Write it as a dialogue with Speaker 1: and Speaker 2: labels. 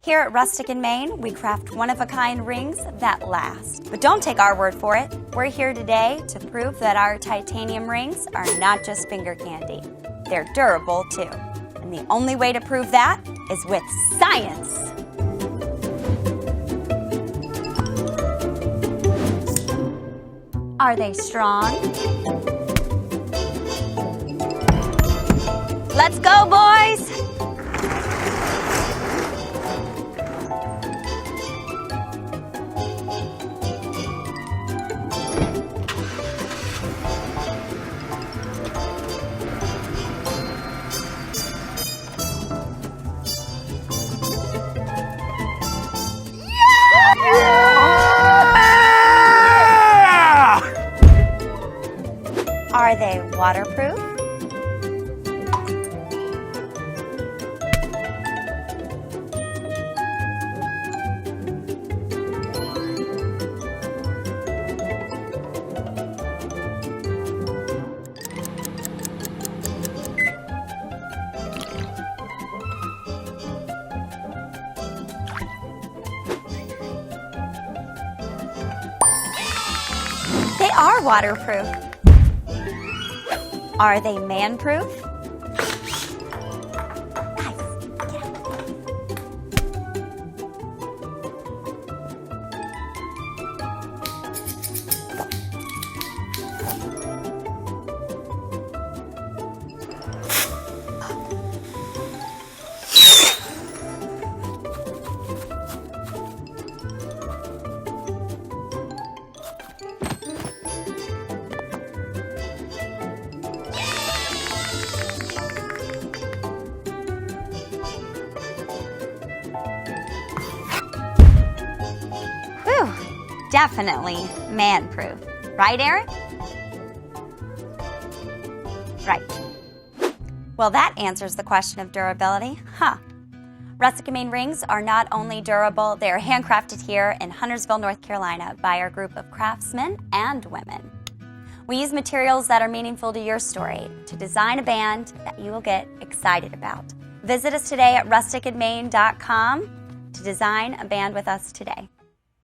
Speaker 1: Here at Rustic and Main, we craft one-of-a-kind rings that last. But don't take our word for it. We're here today to prove that our titanium rings are not just finger candy. They're durable too. And the only way to prove that is with science. Are they strong? Let's go, boys! Are they waterproof? They are waterproof. Are they man-proof? Guys, get out. Definitely man-proof. Right, Aaron? Right. Well, that answers the question of durability, huh? Rustic and Main rings are not only durable, they are handcrafted here in Huntersville, North Carolina by our group of craftsmen and women. We use materials that are meaningful to your story to design a band that you will get excited about. Visit us today at rusticandmain.com to design a band with us today.